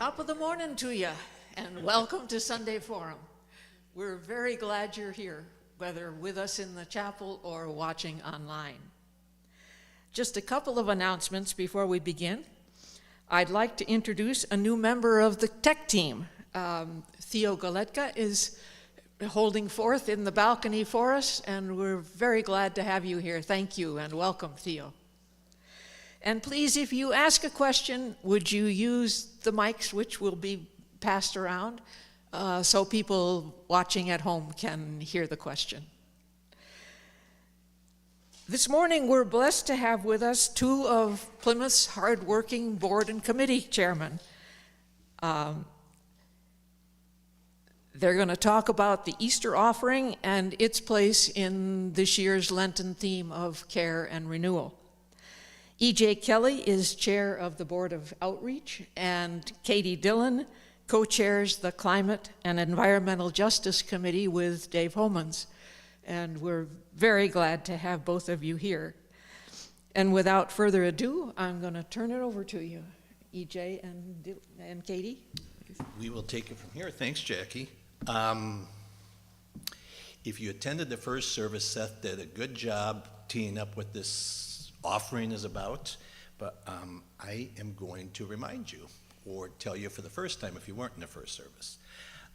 Top of the morning to you, and welcome to Sunday Forum. We're very glad you're here, whether with us in the chapel or watching online. Just a couple of announcements before we begin. I'd like to introduce a new member of the tech team. Theo Galetka is holding forth in the balcony for us, and we're very glad to have you here. Thank you, and welcome, Theo. And please, if you ask a question, would you use the mics which will be passed around so people watching at home can hear the question. This morning, we're blessed to have with us two of Plymouth's hardworking board and committee chairmen. They're going to talk about the Easter offering and its place in this year's Lenten theme of care and renewal. E.J. Kelley is chair of the Board of Outreach, and Katie Dillon co-chairs the Climate and Environmental Justice Committee with Dave Homans. And we're very glad to have both of you here. And without further ado, I'm going to turn it over to you, E.J. and Katie. We will take it from here. Thanks, Jackie. If you attended the first service, Seth did a good job teeing up what this offering is about, but I am going to remind you, or tell you for the first time if you weren't in the first service.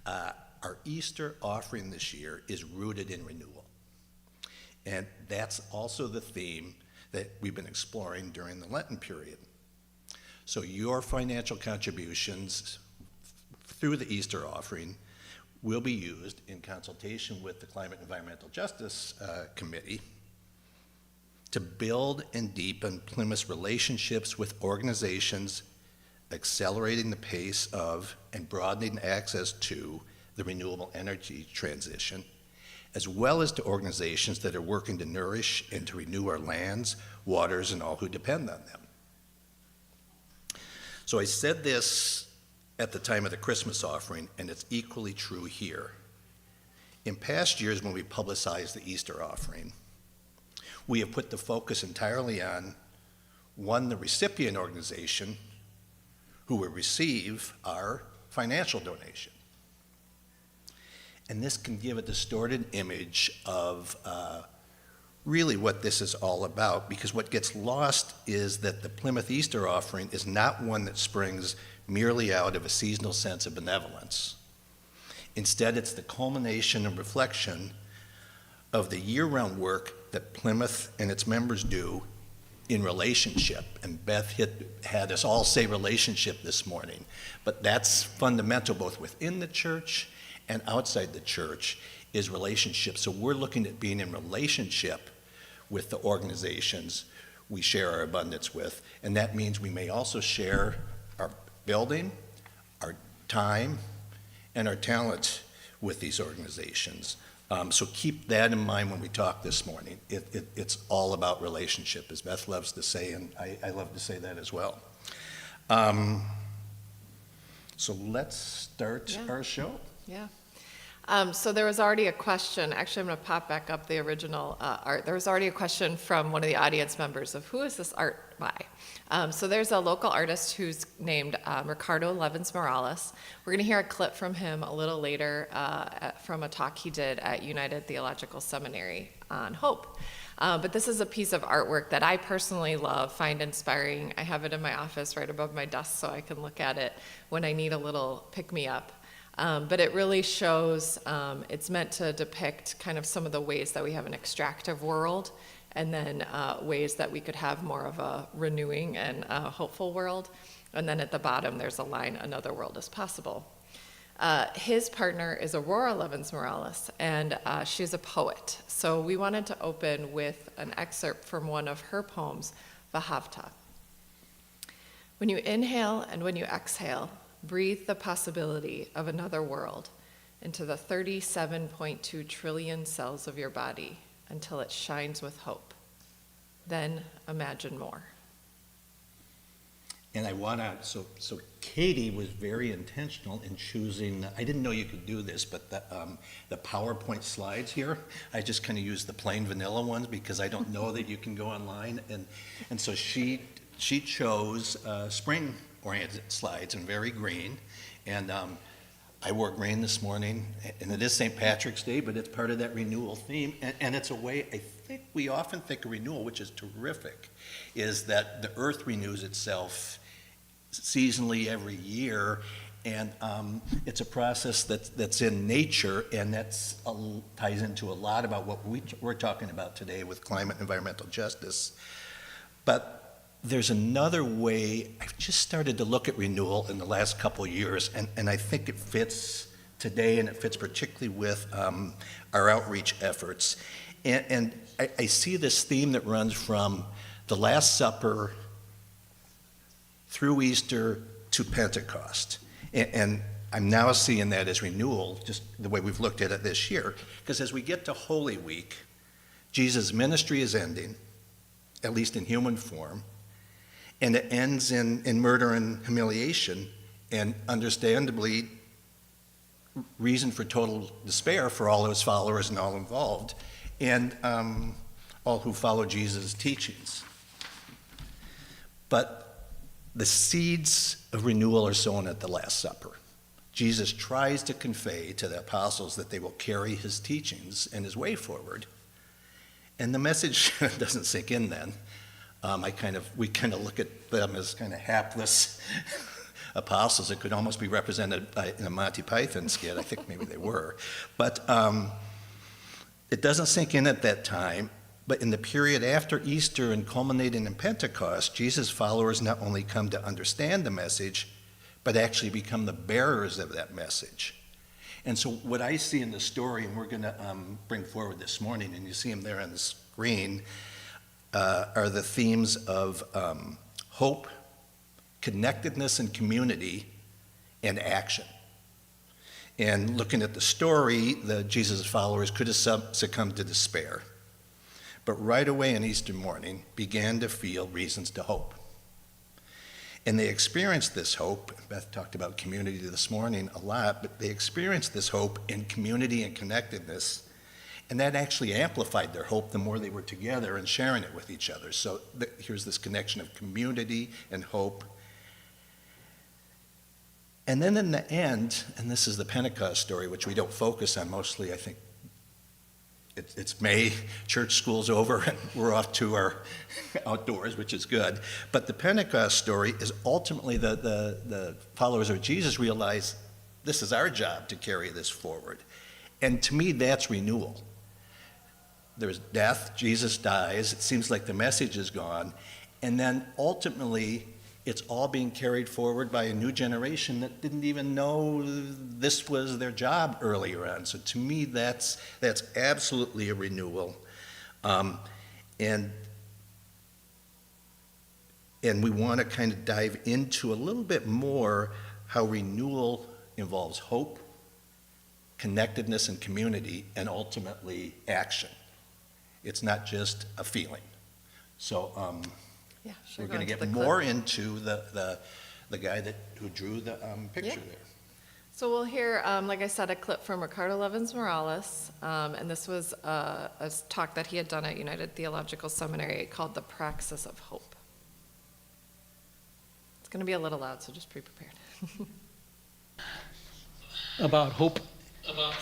Our Easter offering this year is rooted in renewal. And that's also the theme that we've been exploring during the Lenten period. So your financial contributions through the Easter offering will be used in consultation with the Climate and Environmental Justice Committee to build and deepen Plymouth's relationships with organizations accelerating the pace of and broadening access to the renewable energy transition, as well as to organizations that are working to nourish and to renew our lands, waters, and all who depend on them. So I said this at the time of the Christmas offering, and it's equally true here. In past years when we publicized the Easter offering, we have put the focus entirely on, one, the recipient organization who will receive our financial donation. And this can give a distorted image of really what this is all about, because what gets lost is that the Plymouth Easter offering is not one that springs merely out of a seasonal sense of benevolence. Instead, it's the culmination and reflection of the year-round work that Plymouth and its members do in relationship. And Beth had us all say relationship this morning, but that's fundamental both within the church and outside the church is relationship. So we're looking at being in relationship with the organizations we share our abundance with, and that means we may also share our building, our time, and our talent with these organizations. So keep that in mind when we talk this morning. It's all about relationship, as Beth loves to say, and I love to say that as well. So let's start our show. Yeah. So there was already a question. Actually, I'm going to pop back up the original art. There was already a question from one of the audience members of who is this art by? So there's a local artist who's named Ricardo Levins Morales. We're going to hear a clip from him a little later from a talk he did at United Theological Seminary on hope. But this is a piece of artwork that I personally love, find inspiring. I have it in my office right above my desk so I can look at it when I need a little pick-me-up. But it really shows, it's meant to depict kind of some of the ways that we have an extractive world, and then ways that we could have more of a renewing and hopeful world. And then at the bottom, there's a line, another world is possible. His partner is Aurora Levins Morales, and she's a poet. So we wanted to open with an excerpt from one of her poems, Vahavta. When you inhale and when you exhale, breathe the possibility of another world into the 37.2 trillion cells of your body until it shines with hope. Then imagine more. And I want to, so Katie was very intentional in choosing, I didn't know you could do this, but the PowerPoint slides here, I just kind of used the plain vanilla ones because I don't know that you can go online. And so she chose spring oriented slides and very green. And I wore green this morning, and it is St. Patrick's Day, but it's part of that renewal theme. And it's a way, I think we often think of renewal, which is terrific, is that the earth renews itself seasonally every year. And it's a process that's in nature, and that's ties into a lot about what we're talking about today with climate and environmental justice. But there's another way. I've just started to look at renewal in the last couple of years, and I think it fits today, and it fits particularly with our outreach efforts. And I see this theme that runs from the Last Supper through Easter to Pentecost. And I'm now seeing that as renewal, just the way we've looked at it this year. Because as we get to Holy Week, Jesus' ministry is ending, at least in human form, and it ends in murder and humiliation, and understandably, reason for total despair for all his followers and all involved, and all who follow Jesus' teachings. But the seeds of renewal are sown at the Last Supper. Jesus tries to convey to the apostles that they will carry his teachings and his way forward. And the message doesn't sink in then. We kind of look at them as kind of hapless apostles. It could almost be represented in a Monty Python skit. I think maybe they were. But it doesn't sink in at that time. But in the period after Easter and culminating in Pentecost, Jesus' followers not only come to understand the message, but actually become the bearers of that message. And so what I see in the story, and we're going to bring forward this morning, and you see them there on the screen, are the themes of hope, connectedness and community, and action. And looking at the story, Jesus' followers could have succumbed to despair, but right away on Easter morning began to feel reasons to hope. And they experienced this hope. Beth talked about community this morning a lot, but they experienced this hope in community and connectedness, and that actually amplified their hope the more they were together and sharing it with each other. So here's this connection of community and hope. And then in the end, and this is the Pentecost story, which we don't focus on mostly, I think, it's May, church school's over, and we're off to our outdoors, which is good. But the Pentecost story is ultimately the followers of Jesus realize this is our job to carry this forward. And to me, that's renewal. There's death, Jesus dies, it seems like the message is gone, and then ultimately, it's all being carried forward by a new generation that didn't even know this was their job earlier on. So to me, that's absolutely a renewal. And we want to kind of dive into a little bit more how renewal involves hope, connectedness and community, and ultimately action. It's not just a feeling. So Yeah, sure. we're going to get more into the guy who drew the picture there. So we'll hear, like I said, a clip from Ricardo Levins Morales, and this was a talk that he had done at United Theological Seminary called The Praxis of Hope. It's going to be a little loud, so just be prepared. About hope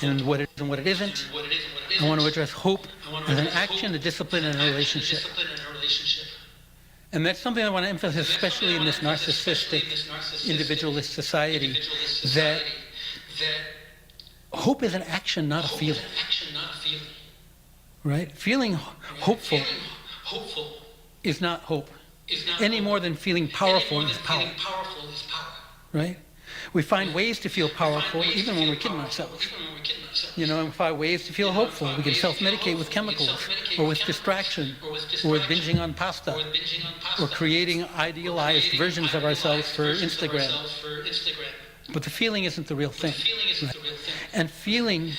and what it is and what it isn't. I want to address hope as an action, a discipline, and a relationship. And that's something I want to emphasize, especially in this narcissistic, individualist society, that hope is an action, not a feeling. Right? Feeling hopeful is not hope, any more than feeling powerful is power. Right? We find ways to feel powerful even when we're kidding ourselves. You know, and we find ways to feel hopeful. We can self-medicate with chemicals, or with distraction, or with binging on pasta, or creating idealized versions of ourselves for Instagram. But the feeling isn't the real thing. Right? And feeling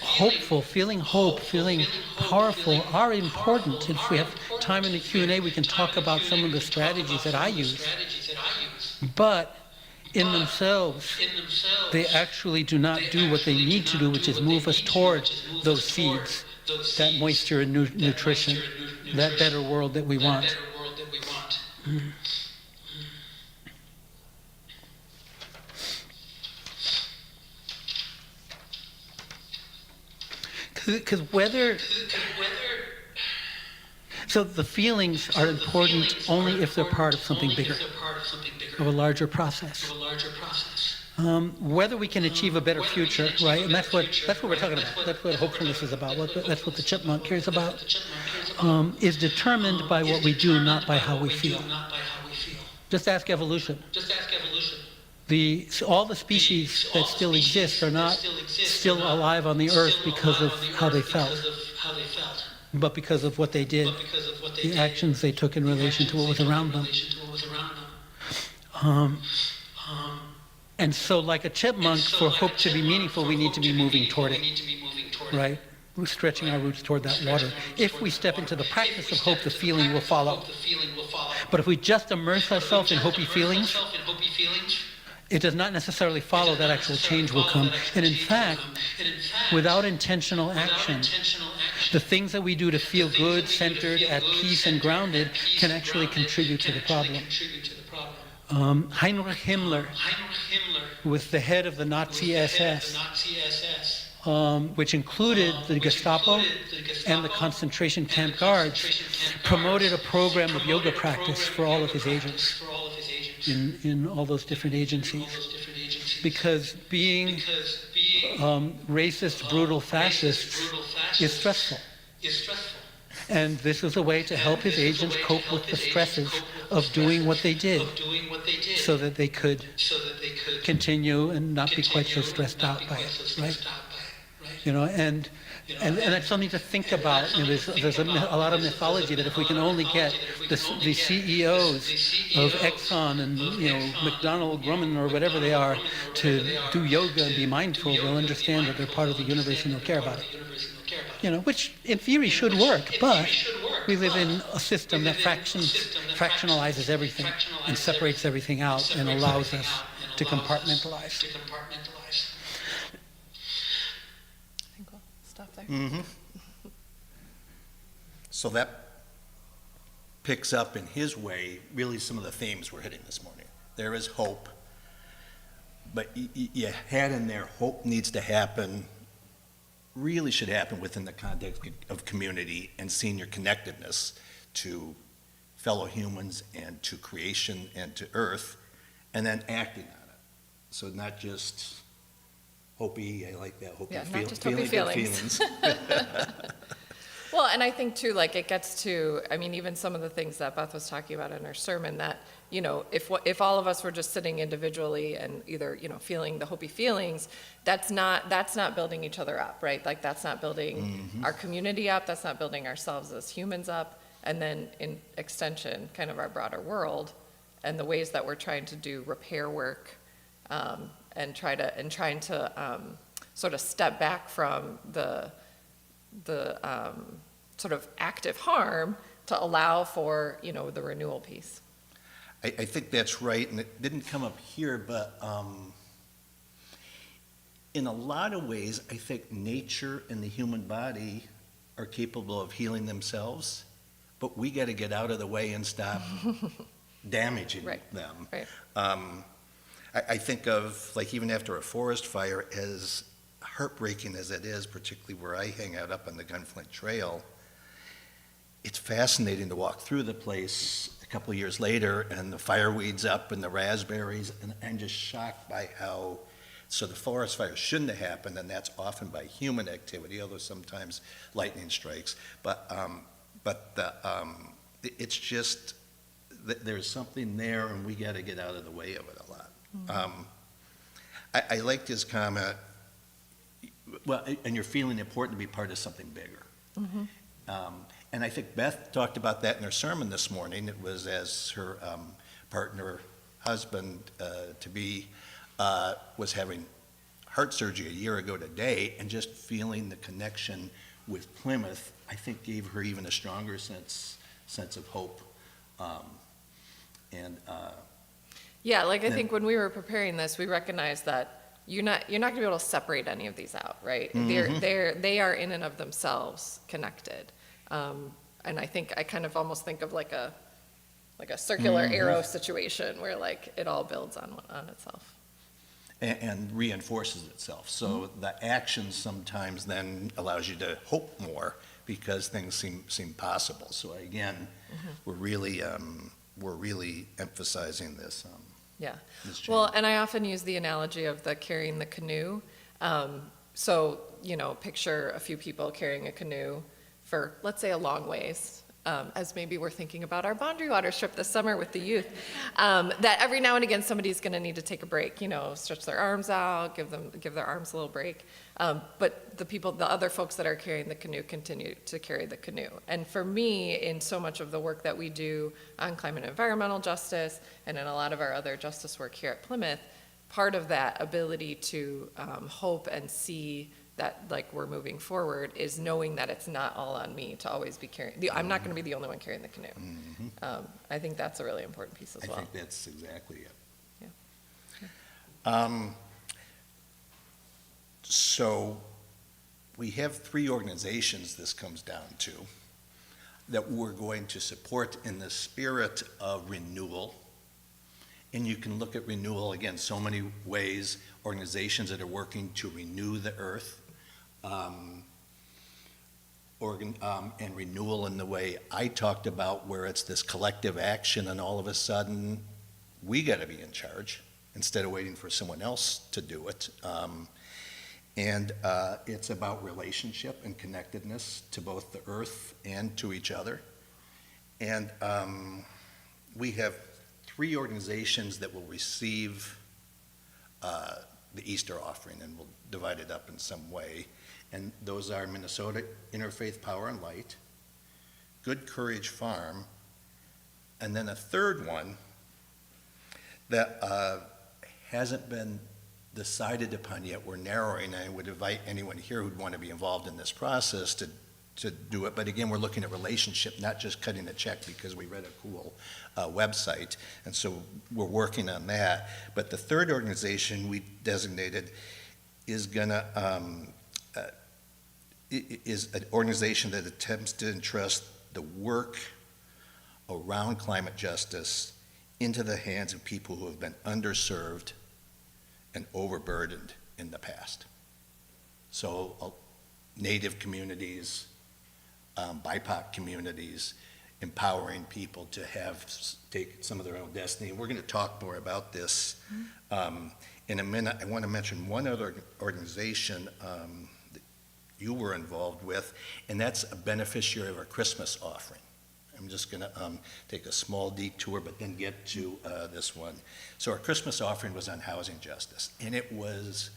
hopeful, feeling hope, feeling powerful are important. And if we have time in the Q&A, we can talk about some of the strategies that I use. But in themselves, they actually do not do what they need to do, which is move us toward those seeds, that moisture and nutrition, that better world that we want. Because whether, so the feelings are important only if they're part of something bigger, of a larger process. Whether we can achieve a better future, right? And that's what we're talking about. That's what hopefulness is about. That's what the chipmunk cares about. Is determined by what we do, not by how we feel. Just ask evolution. All the species that still exist are not still alive on the earth because of how they felt, but because of what they did, the actions they took in relation to what was around them. And so like a chipmunk, for hope to be meaningful, we need to be moving toward it, right? We're stretching our roots toward that water. If we step into the practice of hope, the feeling will follow. But if we just immerse ourselves in hopey feelings, it does not necessarily follow that actual change will come. And in fact, without intentional action, the things that we do to feel good, centered, at peace, and grounded can actually contribute to the problem. Heinrich Himmler was the head of the Nazi SS, which included the Gestapo and the concentration camp guards, promoted a program of yoga practice for all of his agents in all those different agencies. Because being racist, brutal fascists is stressful. And this was a way to help his agents cope with the stresses of doing what they did so that they could continue and not be quite so stressed out by it, right? You know, and that's something to think about. You know, there's a lot of mythology that if we can only get the CEOs of Exxon and, you know, McDonald, Grumman, or whatever they are, to do yoga and be mindful, they'll understand that they're part of the universe and they'll care about it. You know, which in theory should work, but we live in a system that fractionalizes everything and separates everything out and allows us to compartmentalize. I think we'll stop there. Mm-hmm. So that picks up in his way really some of the themes we're hitting this morning. There is hope, but you had in there hope needs to happen, really should happen within the context of community and senior connectedness to fellow humans and to creation and to earth, and then acting on it. So not just hopey, I like that, hopey, Not just hopey feelings. Well, and I think too, like it gets to, I mean, even some of the things that Beth was talking about in her sermon, that, you know, if all of us were just sitting individually and either, you know, feeling the hopey feelings, that's not building each other up, right? Like that's not building our community up, that's not building ourselves as humans up, and then in extension, kind of our broader world and the ways that we're trying to do repair work, and trying to sort of step back from the sort of active harm to allow for, you know, the renewal piece. I think that's right, and it didn't come up here, but in a lot of ways, I think nature and the human body are capable of healing themselves, but we got to get out of the way and stop damaging them. Right. I think of, like, even after a forest fire, as heartbreaking as it is, particularly where I hang out up on the Gunflint Trail, it's fascinating to walk through the place a couple of years later and the fireweeds up and the raspberries, and I'm just shocked by how, so the forest fire shouldn't have happened, and that's often by human activity, although sometimes lightning strikes, but it's just, there's something there and we got to get out of the way of it a lot. I liked his comment, well, and you're feeling important to be part of something bigger. And I think Beth talked about that in her sermon this morning. It was as her partner, husband to be, was having heart surgery a year ago today, and just feeling the connection with Plymouth, I think gave her even a stronger sense of hope. Yeah, like I think when we were preparing this, we recognized that you're not gonna be able to separate any of these out, right? They are in and of themselves connected. And I think I kind of almost think of like a circular arrow situation where like it all builds on itself. and reinforces itself. So the action sometimes then allows you to hope more because things seem possible. So again, we're really emphasizing this. Yeah. This change. Well, and I often use the analogy of the carrying the canoe. So, picture a few people carrying a canoe for, let's say, a long ways. As maybe we're thinking about our Boundary Waters trip this summer with the youth, that every now and again somebody's going to need to take a break, stretch their arms out, give their arms a little break. But the other folks that are carrying the canoe continue to carry the canoe. And for me, in so much of the work that we do on climate and environmental justice, and in a lot of our other justice work here at Plymouth, part of that ability to hope and see that we're moving forward is knowing that it's not all on me to always be carrying. I'm not going to be the only one carrying the canoe. I think that's a really important piece as well. I think that's exactly it. Yeah. So we have 3 organizations this comes down to that we're going to support in the spirit of renewal. And you can look at renewal, again, so many ways, organizations that are working to renew the earth, and renewal in the way I talked about, where it's this collective action and all of a sudden we got to be in charge instead of waiting for someone else to do it. And it's about relationship and connectedness to both the earth and to each other. And we have 3 organizations that will receive the Easter offering, and we'll divide it up in some way. And those are Minnesota Interfaith Power and Light, Good Courage Farm, and then a third one that hasn't been decided upon yet. We're narrowing. I would invite anyone here who'd want to be involved in this process to do it. But again, we're looking at relationship, not just cutting a check because we read a cool website. And so we're working on that. But the third organization we designated is is an organization that attempts to entrust the work around climate justice into the hands of people who have been underserved and overburdened in the past. So Native communities, BIPOC communities, empowering people to take some of their own destiny. We're going to talk more about this in a minute. I want to mention one other organization that you were involved with, and that's a beneficiary of our Christmas offering. I'm just going to take a small detour, but then get to this one. So our Christmas offering was on housing justice, and it was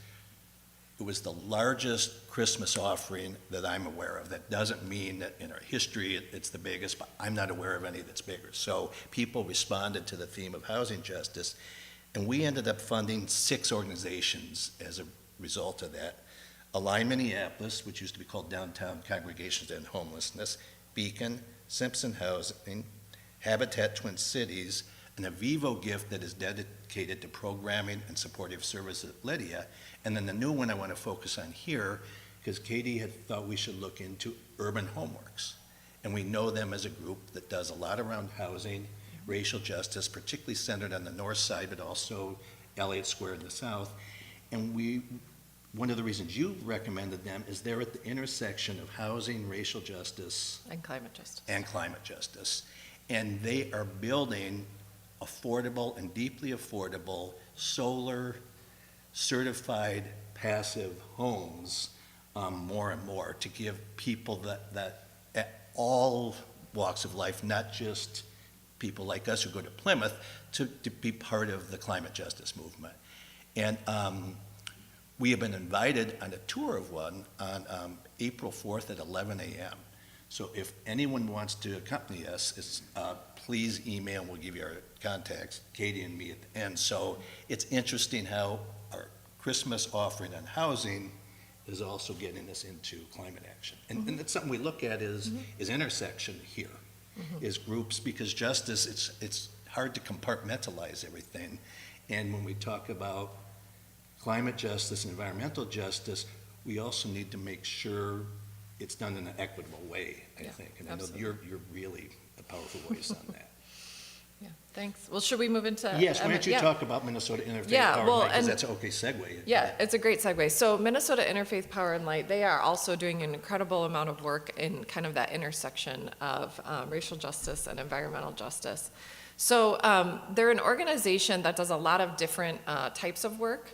the largest Christmas offering that I'm aware of. That doesn't mean that in our history it's the biggest, but I'm not aware of any that's bigger. So people responded to the theme of housing justice, and we ended up funding 6 organizations as a result of that. Align Minneapolis, which used to be called Downtown Congregations and Homelessness, Beacon, Simpson Housing, Habitat Twin Cities, and a Vivo gift that is dedicated to programming and supportive services at Lydia. And then the new one I want to focus on here, because Katie had thought we should look into Urban Homeworks. And we know them as a group that does a lot around housing, racial justice, particularly centered on the north side, but also Elliott Square in the south. And one of the reasons you recommended them is they're at the intersection of housing, racial justice, And climate justice. And they are building affordable and deeply affordable solar certified passive homes more and more to give people that at all walks of life, not just people like us who go to Plymouth, to be part of the climate justice movement. And we have been invited on a tour of one on April 4th at 11 a.m. So if anyone wants to accompany us, please email, we'll give you our contacts, Katie and me at the end. So it's interesting how our Christmas offering on housing is also getting us into climate action. And it's something we look at is intersection here, is groups, because justice, it's hard to compartmentalize everything. And when we talk about climate justice and environmental justice, we also need to make sure it's done in an equitable way, I think. And I know you're really a powerful voice on that. Yeah, thanks. Well, should we move into? Yes, why don't you yeah. talk about Minnesota Interfaith Yeah, Power well, Line, because and- that's an okay segue. Yeah, it's a great segue. So Minnesota Interfaith Power and Light, they are also doing an incredible amount of work in kind of that intersection of racial justice and environmental justice. So they're an organization that does a lot of different types of work.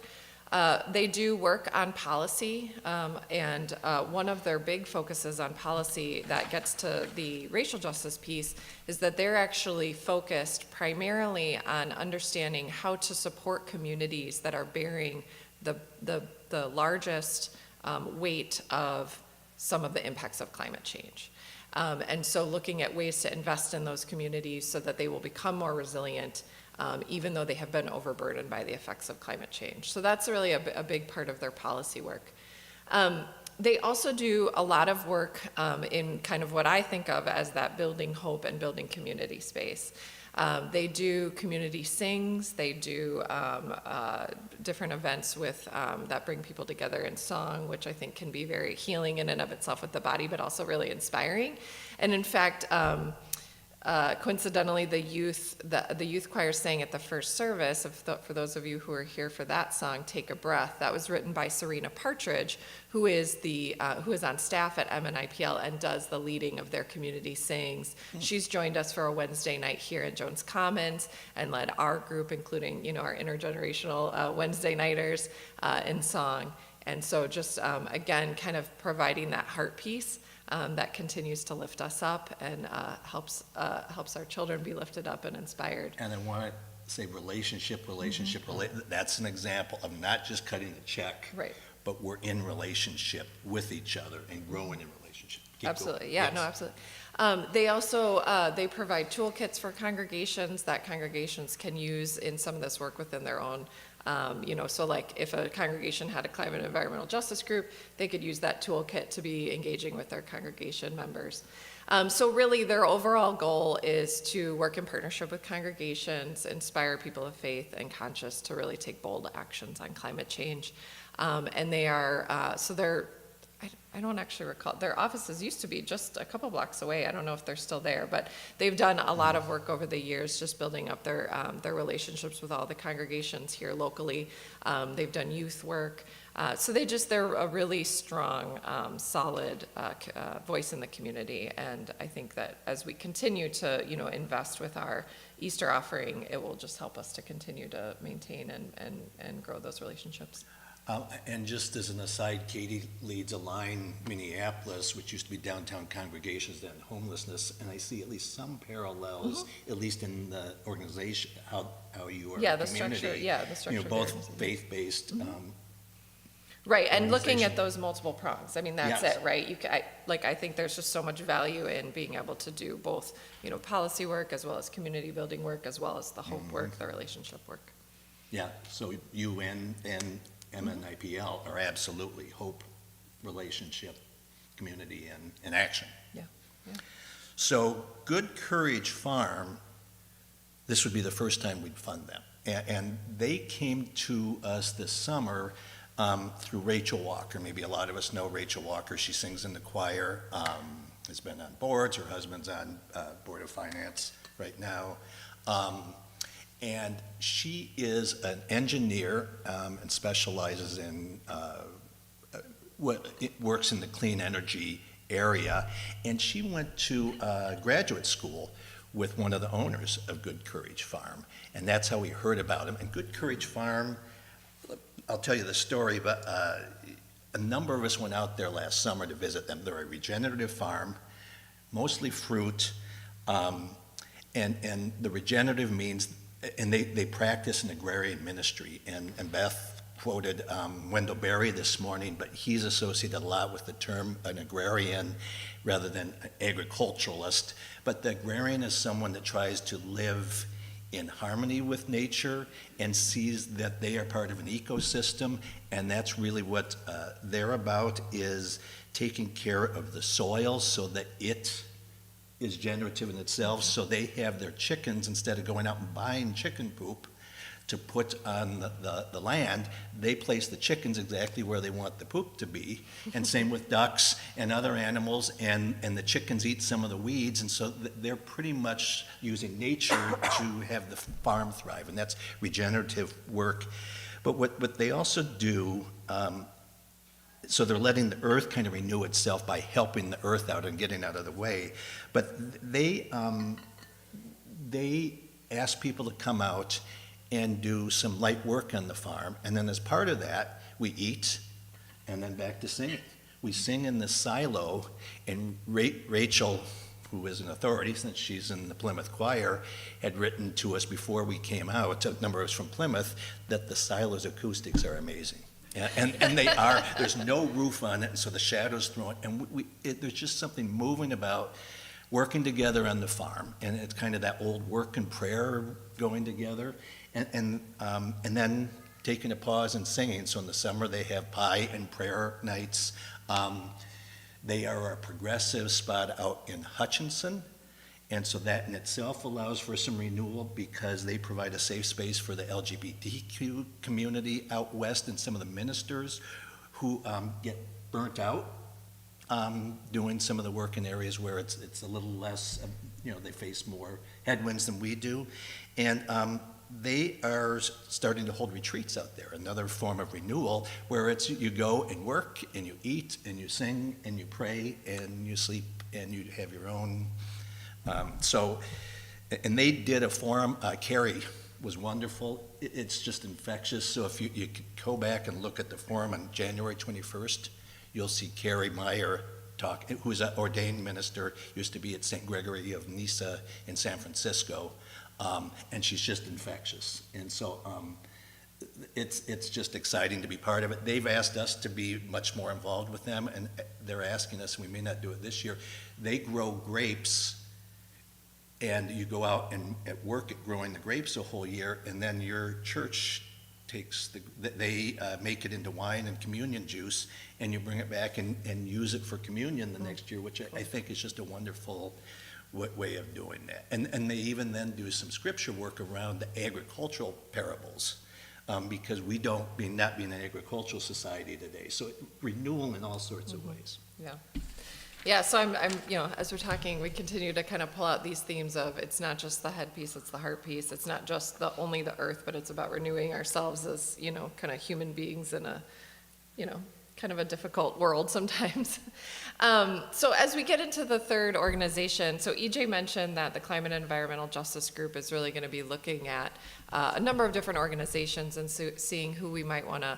They do work on policy, and one of their big focuses on policy that gets to the racial justice piece is that they're actually focused primarily on understanding how to support communities that are bearing the largest weight of some of the impacts of climate change. And so looking at ways to invest in those communities so that they will become more resilient, even though they have been overburdened by the effects of climate change. So that's really a big part of their policy work. They also do a lot of work in kind of what I think of as that building hope and building community space. They do community sings, they do different events with that bring people together in song, which I think can be very healing in and of itself with the body, but also really inspiring. And in fact, coincidentally, the youth choir sang at the first service. For those of you who are here for that song, "Take a Breath," that was written by Serena Partridge, who is on staff at MNIPL and does the leading of their community sings. She's joined us for a Wednesday night here in Jones Commons and led our group, including our intergenerational Wednesday nighters in song. And so just again, kind of providing that heart piece. That continues to lift us up and helps our children be lifted up and inspired. And I want to say relationship, that's an example of not just cutting a check, Right. but we're in relationship with each other and growing in relationship. Keep Absolutely, going. yeah, Yes. no, absolutely. They also, they provide toolkits for congregations that congregations can use in some of this work within their own, so like if a congregation had a climate and environmental justice group, they could use that toolkit to be engaging with their congregation members. So really their overall goal is to work in partnership with congregations, inspire people of faith and conscience to really take bold actions on climate change. And they are, I don't actually recall, their offices used to be just a couple blocks away. I don't know if they're still there, but they've done a lot of work over the years just building up their relationships with all the congregations here locally. They've done youth work. So they're a really strong, solid voice in the community. And I think that as we continue to, invest with our Easter offering, it will just help us to continue to maintain and grow those relationships. And just as an aside, Katie leads Align Minneapolis, which used to be downtown congregations, then homelessness, and I see at least some parallels, at least in the organization, how you are Yeah, a the community. structure, the structure. Both varies. faith-based. Right, and looking organization. at those multiple prongs. I mean, that's Yes. it, right? I think there's just so much value in being able to do both, policy work as well as community building work, as well as the hope work, the relationship work. Yeah, so you and MNIPL are absolutely hope, relationship, community, and action. Yeah. So Good Courage Farm, this would be the first time we'd fund them. And they came to us this summer through Rachel Walker. Maybe a lot of us know Rachel Walker. She sings in the choir, has been on boards. Her husband's on Board of Finance right now. And she is an engineer and specializes in works in the clean energy area. And she went to graduate school with one of the owners of Good Courage Farm. And that's how we heard about him. And Good Courage Farm, I'll tell you the story, but a number of us went out there last summer to visit them. They're a regenerative farm, mostly fruit. And the regenerative means, and they practice an agrarian ministry. And Beth quoted Wendell Berry this morning, but he's associated a lot with the term an agrarian rather than an agriculturalist. But the agrarian is someone that tries to live in harmony with nature and sees that they are part of an ecosystem, and that's really what they're about, is taking care of the soil so that it is generative in itself. So they have their chickens, instead of going out and buying chicken poop, to put on the land, they place the chickens exactly where they want the poop to be, and same with ducks and other animals, and the chickens eat some of the weeds, and so they're pretty much using nature to have the farm thrive, and that's regenerative work. But what they also do, so they're letting the earth kind of renew itself by helping the earth out and getting out of the way, but they ask people to come out and do some light work on the farm, and then as part of that, we eat, and then back to singing. We sing in the silo, and Rachel, who is an authority since she's in the Plymouth choir, had written to us before we came out, a number of us from Plymouth, that the silo's acoustics are amazing. And they are, there's no roof on it, and so the shadow's thrown, and there's just something moving about working together on the farm, and it's kind of that old work and prayer going together, and then taking a pause and singing. So in the summer, they have pie and prayer nights. They are a progressive spot out in Hutchinson, and so that in itself allows for some renewal because they provide a safe space for the LGBTQ community out west and some of the ministers who get burnt out doing some of the work in areas where it's a little less, they face more headwinds than we do. And they are starting to hold retreats out there, another form of renewal, where it's you go and work and you eat and you sing and you pray and you sleep and you have your own. And they did a forum. Carrie was wonderful. It's just infectious. So if you could go back and look at the forum on January 21st, you'll see Carrie Meyer talk, who's an ordained minister, used to be at St. Gregory of Nyssa in San Francisco. And she's just infectious. And so it's just exciting to be part of it. They've asked us to be much more involved with them, and they're asking us, and we may not do it this year. They grow grapes, and you go out and at work at growing the grapes a whole year, and then your church takes they make it into wine and communion juice, and you bring it back and use it for communion the next year, which I think is just a wonderful way of doing that. And they even then do some scripture work around the agricultural parables, because we not being an agricultural society today. So renewal in all sorts of ways. Yeah. Yeah, so I'm, as we're talking, we continue to kind of pull out these themes of it's not just the head piece, it's the heart piece. It's not just only the earth, but it's about renewing ourselves as, kind of human beings in a, kind of a difficult world sometimes. So as we get into the third organization, so EJ mentioned that the Climate and Environmental Justice Group is really going to be looking at a number of different organizations and seeing who we might want to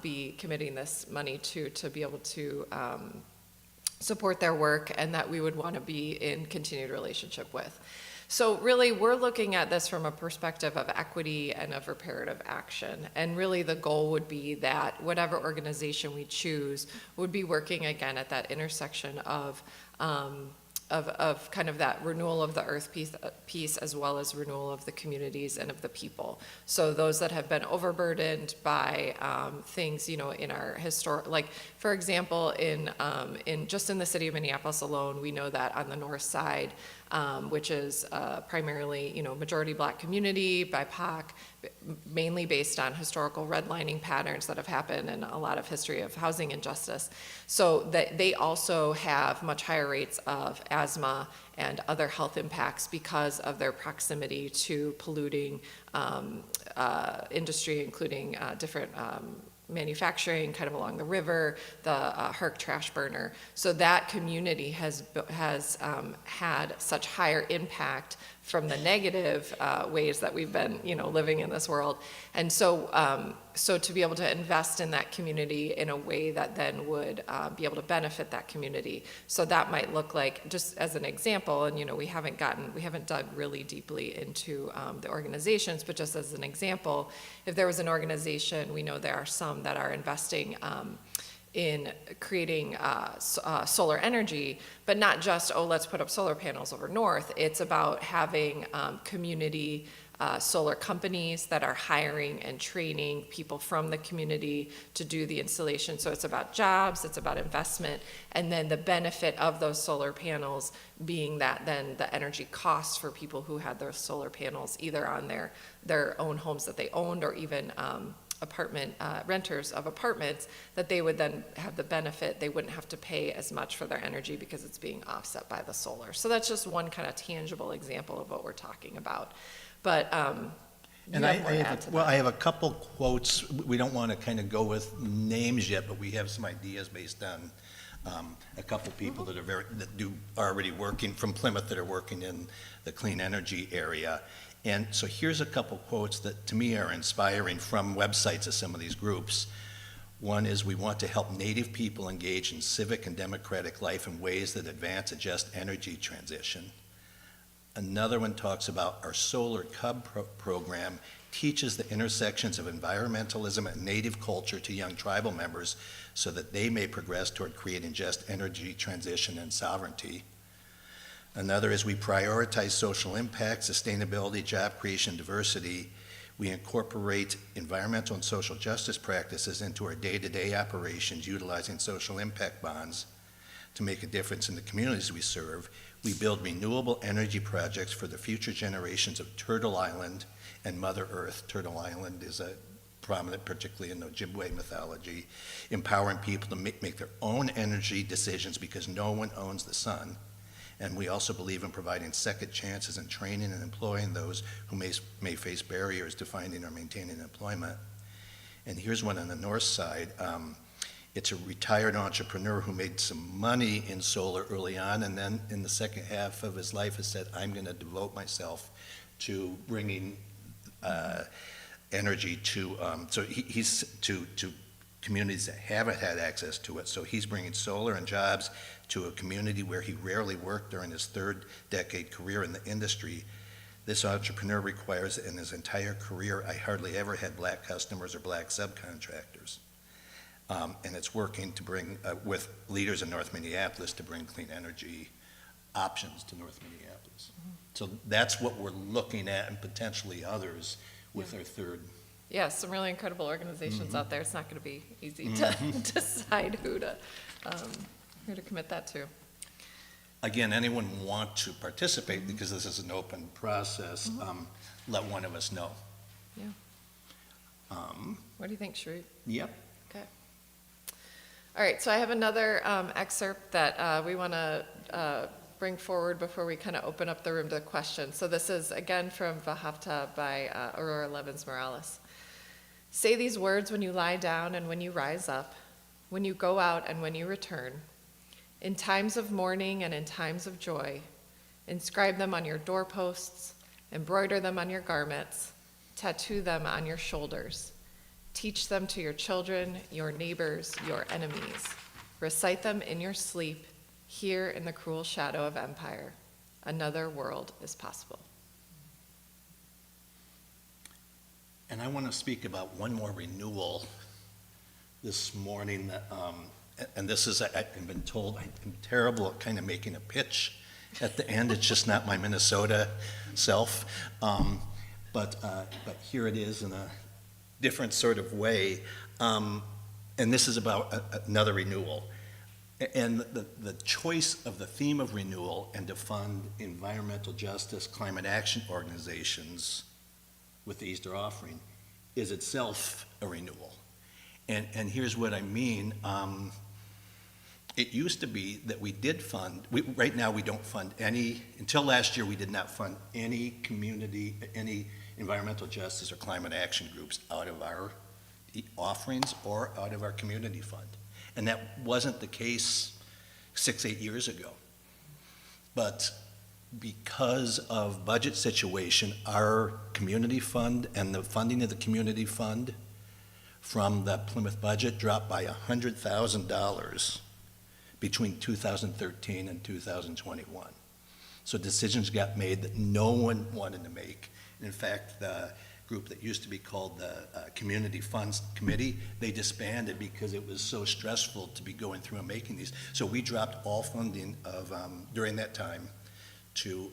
be committing this money to be able to support their work, and that we would want to be in continued relationship with. So really, we're looking at this from a perspective of equity and of reparative action. And really, the goal would be that whatever organization we choose would be working again at that intersection of kind of that renewal of the earth piece as well as renewal of the communities and of the people. So those that have been overburdened by things, in our historic, like for example, in just in the city of Minneapolis alone, we know that on the north side, which is primarily, majority Black community, BIPOC, mainly based on historical redlining patterns that have happened and a lot of history of housing injustice. So that they also have much higher rates of asthma and other health impacts because of their proximity to polluting industry, including different manufacturing kind of along the river, the Herc trash burner. So that community has had such higher impact from the negative ways that we've been, living in this world. And so, so to be able to invest in that community in a way that then would be able to benefit that community. So that might look like, just as an example, and we haven't dug really deeply into the organizations, but just as an example, if there was an organization, we know there are some that are investing in creating solar energy, but not just, let's put up solar panels over north. It's about having community solar companies that are hiring and training people from the community to do the installation. So it's about jobs, it's about investment, and then the benefit of those solar panels being that then the energy costs for people who had those solar panels either on their own homes that they owned, or even apartment renters of apartments, that they would then have the benefit. They wouldn't have to pay as much for their energy because it's being offset by the solar. So that's just one kind of tangible example of what we're talking about. But And I have a couple quotes. We don't want to kind of go with names yet, but we have some ideas based on a couple people that are already working from Plymouth, that are working in the clean energy area. And so here's a couple quotes that to me are inspiring from websites of some of these groups. One is, we want to help Native people engage in civic and democratic life in ways that advance a just energy transition. Another one talks about our Solar Cub program teaches the intersections of environmentalism and Native culture to young tribal members so that they may progress toward creating just energy transition and sovereignty. Another is, we prioritize social impact, sustainability, job creation, diversity. We incorporate environmental and social justice practices into our day-to-day operations, utilizing social impact bonds to make a difference in the communities we serve. We build renewable energy projects for the future generations of Turtle Island and Mother Earth. Turtle Island is a prominent, particularly in Ojibwe mythology, empowering people to make their own energy decisions because no one owns the sun. And we also believe in providing second chances and training and employing those who may face barriers to finding or maintaining employment. And here's one on the north side. It's a retired entrepreneur who made some money in solar early on, and then in the second half of his life has said, I'm going to devote myself to bringing energy to to communities that haven't had access to it. So he's bringing solar and jobs to a community where he rarely worked during his third decade career in the industry. This entrepreneur requires that in his entire career, I hardly ever had black customers or black subcontractors. And it's working to bring, with leaders in North Minneapolis, to bring clean energy options to North Minneapolis. So that's what we're looking at, and potentially others with our third. Yeah, some really incredible organizations out there. It's not going to be easy to decide who to commit that to. Again, anyone want to participate, because this is an open process, let one of us know. Yeah. What do you think, Sheree? Yep. Okay. All right, so I have another excerpt that we want to bring forward before we kind of open up the room to questions. So this is, again, from Vahafta by Aurora Levins Morales. Say these words when you lie down and when you rise up, when you go out and when you return. In times of mourning and in times of joy, inscribe them on your doorposts, embroider them on your garments, tattoo them on your shoulders. Teach them to your children, your neighbors, your enemies. Recite them in your sleep, here in the cruel shadow of empire. Another world is possible. And I want to speak about one more renewal this morning. And this is, I've been told I'm terrible at kind of making a pitch at the end. It's just not my Minnesota self. But here it is in a different sort of way. And this is about another renewal. And the choice of the theme of renewal and to fund environmental justice, climate action organizations with the Easter offering is itself a renewal. And here's what I mean. It used to be that we did fund, right now we don't fund any, until last year we did not fund any community, any environmental justice or climate action groups out of our offerings or out of our community fund. And that wasn't the case 6-8 years ago. But because of budget situation, our community fund and the funding of the community fund from the Plymouth budget dropped by $100,000 between 2013 and 2021. So decisions got made that no one wanted to make. In fact, the group that used to be called the Community Funds Committee, they disbanded because it was so stressful to be going through and making these. So we dropped all funding of, during that time to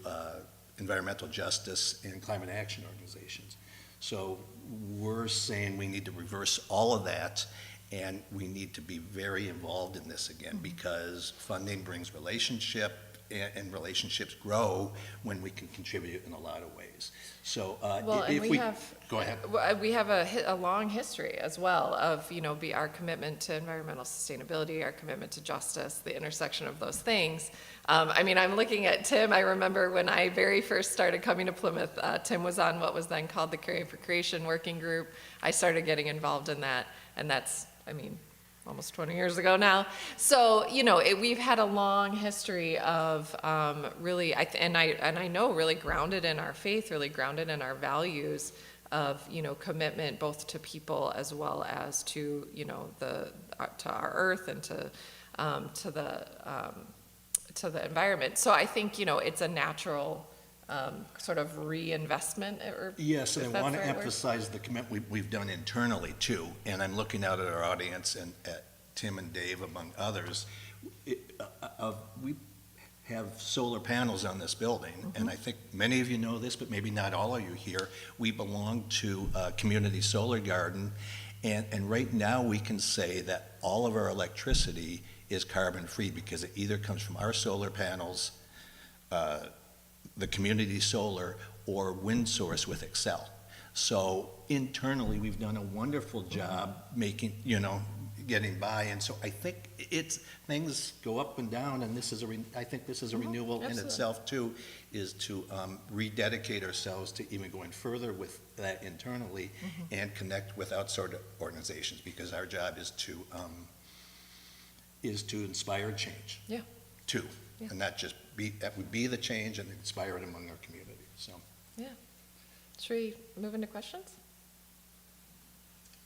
environmental justice and climate action organizations. So we're saying we need to reverse all of that, and we need to be very involved in this again, because funding brings relationship, and relationships grow when we can contribute in a lot of ways. So if we go ahead. We have a long history as well of, our commitment to environmental sustainability, our commitment to justice, the intersection of those things. I'm looking at Tim. I remember when I very first started coming to Plymouth, Tim was on what was then called the Caring for Creation Working Group. I started getting involved in that, and that's, almost 20 years ago now. So, we've had a long history of really, and I know really grounded in our faith, really grounded in our values of, commitment both to people as well as to, to our earth and to the environment. So I think, it's a natural sort of reinvestment. Yes, and I want to emphasize the commitment we've done internally too. And I'm looking out at our audience and at Tim and Dave, among others. We have solar panels on this building, and I think many of you know this, but maybe not all of you here. We belong to a community solar garden, and right now we can say that all of our electricity is carbon-free because it either comes from our solar panels, the community solar, or wind source with Excel. So internally, we've done a wonderful job making, getting by, and so I think things go up and down, and I think this is a renewal in itself too, is to rededicate ourselves to even going further with that internally and connect with outside organizations, because our job is to inspire change. Yeah. Too. Yeah. And not just be the change and inspire it among our community. So. Yeah. Should we move into questions?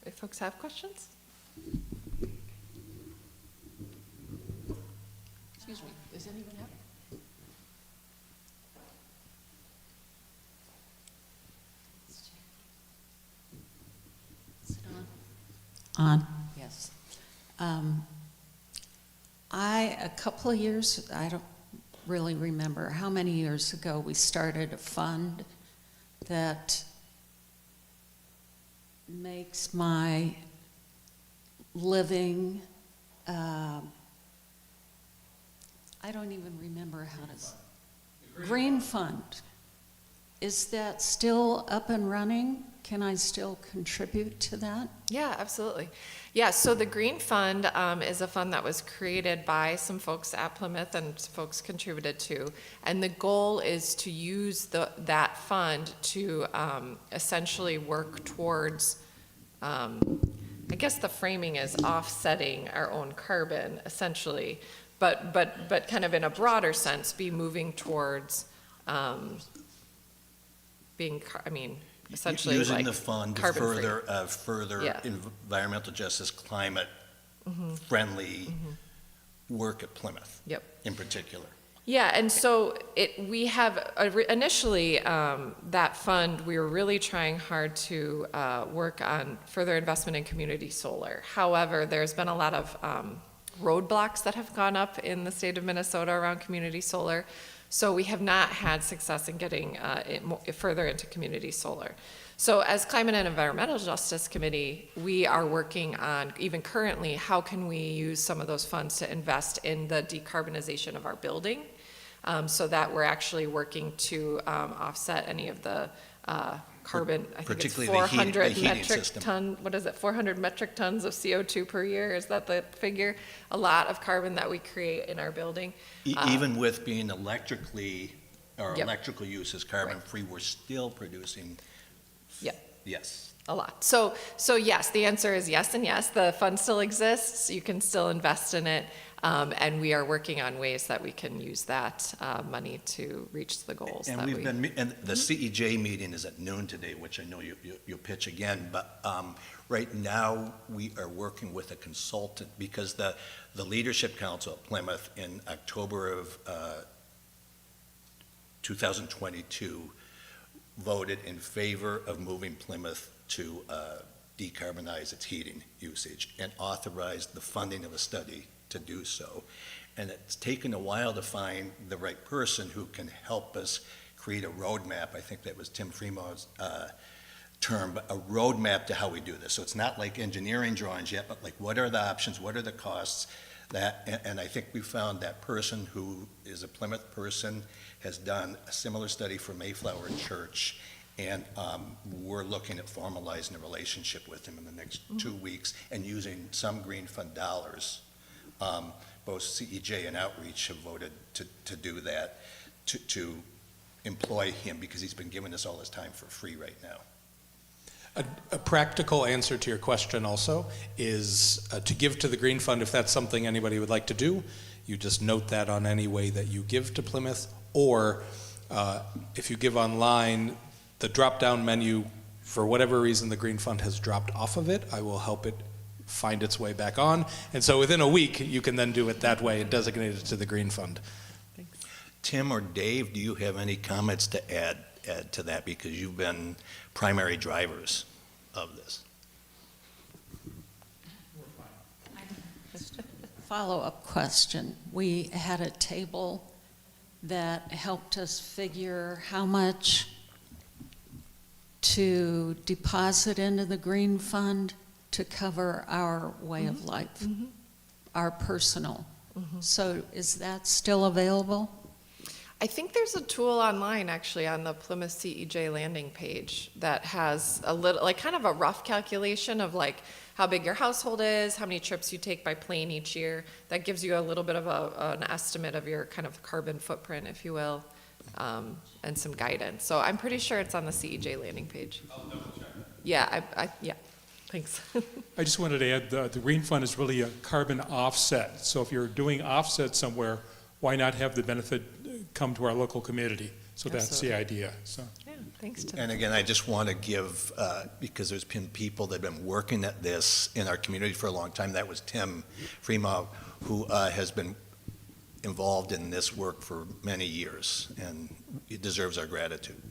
If folks have questions? Excuse me, does anyone have? Is it on? Yes. A couple of years, I don't really remember how many years ago, we started a fund that makes my living, I don't even remember how to, Green Fund. Is that still up and running? Can I still contribute to that? Yeah, absolutely. Yeah, so the Green Fund is a fund that was created by some folks at Plymouth and some folks contributed to. And the goal is to use that fund to essentially work towards, I guess the framing is offsetting our own carbon, essentially, but kind of in a broader sense, be moving towards being, essentially using like the fund to further Yeah. environmental justice, climate friendly work at Plymouth. Yep. In particular. Yeah, and so we have initially that fund, we were really trying hard to work on further investment in community solar. However, there's been a lot of roadblocks that have gone up in the state of Minnesota around community solar. So we have not had success in getting further into community solar. So as Climate and Environmental Justice Committee, we are working on, even currently, how can we use some of those funds to invest in the decarbonization of our building, so that we're actually working to offset any of the carbon, I think it's 400 metric ton, what is it, 400 metric tons of CO2 per year, is that the figure? A lot of carbon that we create in our building. Even with being electrically, or electrical use is carbon-free, we're still producing. Yes. A lot. So yes, the answer is yes and yes. The fund still exists. You can still invest in it. And we are working on ways that we can use that money to reach the goals. And and the CEJ meeting is at noon today, which I know you'll pitch again, but right now we are working with a consultant, because the Leadership Council at Plymouth in October of 2022 voted in favor of moving Plymouth to decarbonize its heating usage and authorized the funding of a study to do so. And it's taken a while to find the right person who can help us create a roadmap. I think that was Tim Fremo's term, but a roadmap to how we do this. So it's not like engineering drawings yet, but like what are the options, what are the costs? And I think we found that person who is a Plymouth person has done a similar study for Mayflower Church, and we're looking at formalizing a relationship with him in the next 2 weeks and using some Green Fund dollars. Both CEJ and Outreach have voted to do that, to employ him, because he's been giving us all his time for free right now. A practical answer to your question also is to give to the Green Fund. If that's something anybody would like to do, you just note that on any way that you give to Plymouth, or if you give online, the drop-down menu, for whatever reason the Green Fund has dropped off of it, I will help it find its way back on. And so within a week, you can then do it that way and designate it to the Green Fund. Thanks. Tim or Dave, do you have any comments to add to that, because you've been primary drivers of this? Follow-up question. We had a table that helped us figure how much to deposit into the Green Fund to cover our way of life, our personal. So is that still available? I think there's a tool online actually on the Plymouth CEJ landing page that has a little, like kind of a rough calculation of like how big your household is, how many trips you take by plane each year. That gives you a little bit of an estimate of your kind of carbon footprint, if you will, and some guidance. So I'm pretty sure it's on the CEJ landing page. I'll double check that. Yeah, yeah, thanks. I just wanted to add, the Green Fund is really a carbon offset. So if you're doing offset somewhere, why not have the benefit come to our local community? So that's Absolutely. the idea. So. Yeah, thanks, Tim. And again, I just want to give, because there's been people that have been working at this in our community for a long time. That was Tim Fremow, who has been involved in this work for many years, and he deserves our gratitude.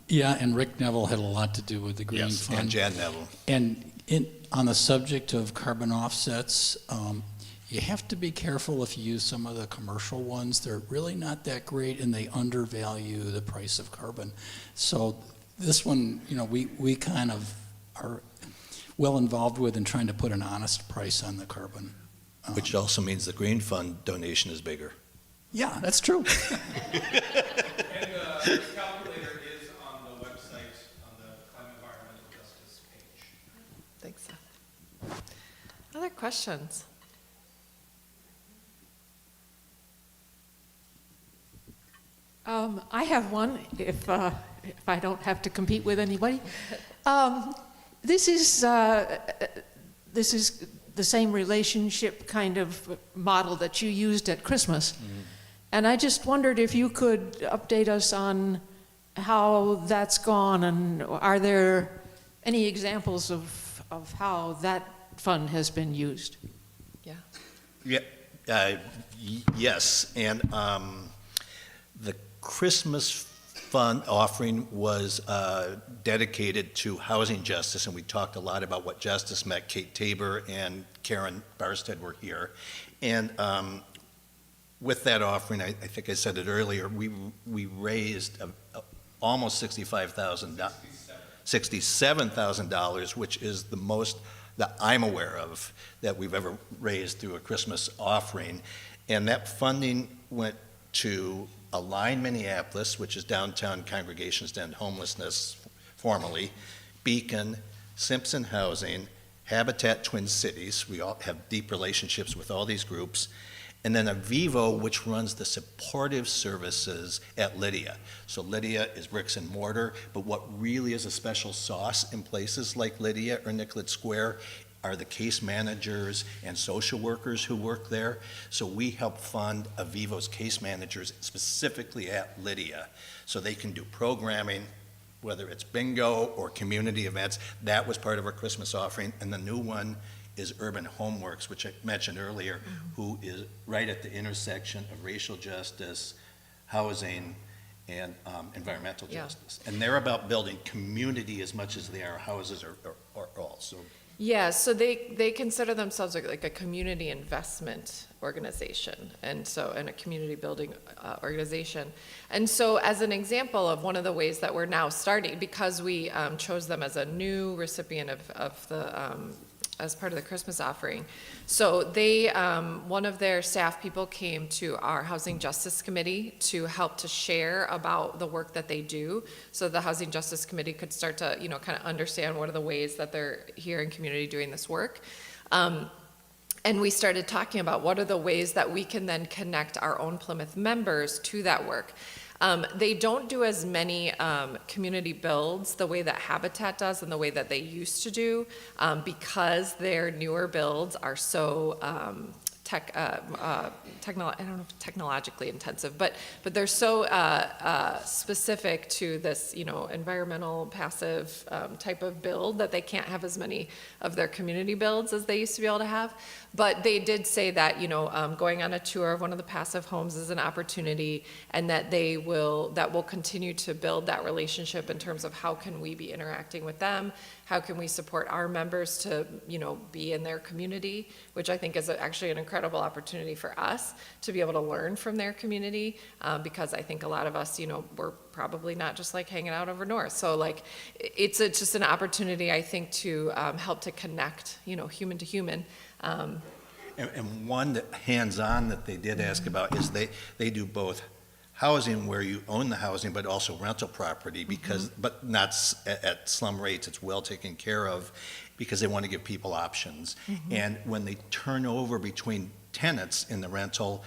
Yeah, and Rick Neville had a lot to do with the Green Yes, Fund. and Jan Neville. And on the subject of carbon offsets, you have to be careful if you use some of the commercial ones. They're really not that great, and they undervalue the price of carbon. So this one, we kind of are well involved with in trying to put an honest price on the carbon. Which also means the Green Fund donation is bigger. Yeah, that's true. And the calculator is on the website, on the Climate Environmental Justice page. Thanks, Seth. Other questions? I have one, if I don't have to compete with anybody. This is the same relationship kind of model that you used at Christmas. And I just wondered if you could update us on how that's gone, and are there any examples of how that fund has been used? Yeah. Yeah, yes, and the Christmas fund offering was dedicated to housing justice, and we talked a lot about what justice meant. Kate Tabor and Karen Barstead were here, and with that offering, I think I said it earlier, we raised almost $67,000, which is the most that I'm aware of that we've ever raised through a Christmas offering. And that funding went to Align Minneapolis, which is downtown congregations to end homelessness formerly, Beacon, Simpson Housing, Habitat Twin Cities. We all have deep relationships with all these groups. And then Avivo, which runs the supportive services at Lydia. So Lydia is bricks and mortar, but what really is a special sauce in places like Lydia or Nicollet Square are the case managers and social workers who work there. So we help fund Avivo's case managers specifically at Lydia, so they can do programming, whether it's bingo or community events. That was part of our Christmas offering. And the new one is Urban Homeworks, which I mentioned earlier, who is right at the intersection of racial justice, housing, and environmental justice. And they're about building community as much as they are houses or all. So Yeah, so they consider themselves like a community investment organization, and a community building organization. And so as an example of one of the ways that we're now starting, because we chose them as a new recipient of the as part of the Christmas offering. So they, one of their staff people came to our Housing Justice Committee to help to share about the work that they do. So the Housing Justice Committee could start to, kind of understand what are the ways that they're here in community doing this work. And we started talking about what are the ways that we can then connect our own Plymouth members to that work. They don't do as many community builds the way that Habitat does and the way that they used to do, because their newer builds are so technologically intensive, but they're so specific to this, environmental passive type of build that they can't have as many of their community builds as they used to be able to have. But they did say that, going on a tour of one of the passive homes is an opportunity, and that will continue to build that relationship in terms of how can we be interacting with them, how can we support our members to, be in their community, which I think is actually an incredible opportunity for us to be able to learn from their community, because I think a lot of us, we're probably not just like hanging out over north. So it's just an opportunity, I think, to help to connect, human to human. And one that hands-on that they did ask about is they do both housing where you own the housing, but also rental property, because but not at slum rates. It's well taken care of because they want to give people options. And when they turn over between tenants in the rental,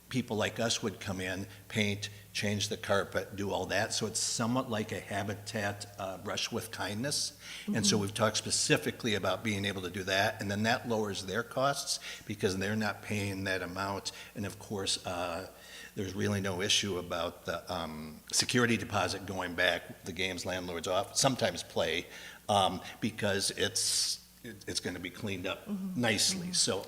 people like us would come in, paint, change the carpet, do all that. So it's somewhat like a Habitat brush with kindness. And so we've talked specifically about being able to do that, and then that lowers their costs because they're not paying that amount. And of course, there's really no issue about the security deposit going back. The games landlords sometimes play because it's going to be cleaned up nicely. So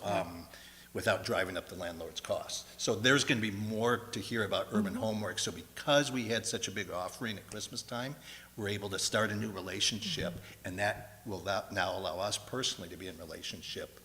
without driving up the landlord's costs. So there's going to be more to hear about urban homework. So because we had such a big offering at Christmas time, we're able to start a new relationship, and that will now allow us personally to be in relationship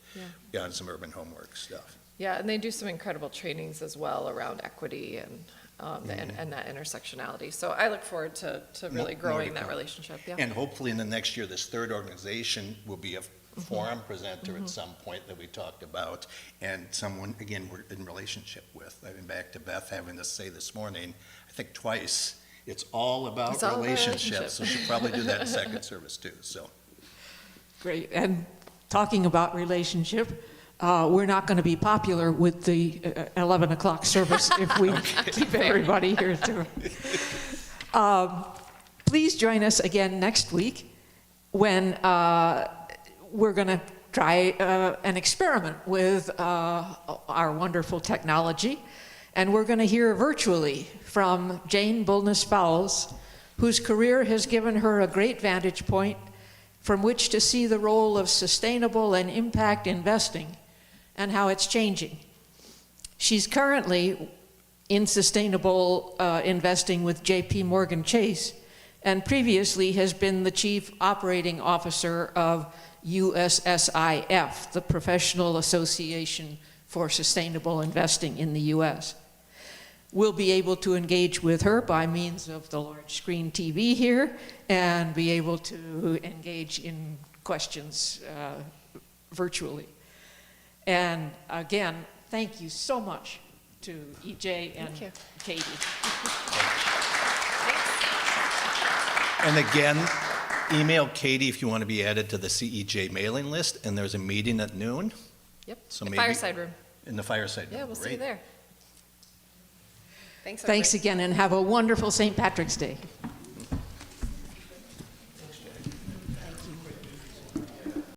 on some urban homework stuff. Yeah, and they do some incredible trainings as well around equity and that intersectionality. So I look forward to really growing that relationship. Yeah. And hopefully in the next year, this third organization will be a forum presenter at some point that we talked about, and someone, again, we're in relationship with. I've been back to Beth having to say this morning, I think twice, it's all about relationships. So she'll probably do that in second service too. So Great. And talking about relationship, we're not going to be popular with the 11 o'clock service if we keep everybody here too. Please join us again next week when we're going to try an experiment with our wonderful technology. And we're going to hear virtually from Jane Bulnes-Fowles, whose career has given her a great vantage point from which to see the role of sustainable and impact investing and how it's changing. She's currently in sustainable investing with JP Morgan Chase, and previously has been the Chief Operating Officer of USSIF, the Professional Association for Sustainable Investing in the U.S. We'll be able to engage with her by means of the large screen TV here and be able to engage in questions virtually. And again, thank you so much to EJ and Katie. And again, email Katie if you want to be added to the CEJ mailing list, and there's a meeting at noon. Yep, So the maybe fireside room. In the fireside room. Yeah, we'll see you Great. there. Thanks, Thanks again, and have a wonderful St. Patrick's Day.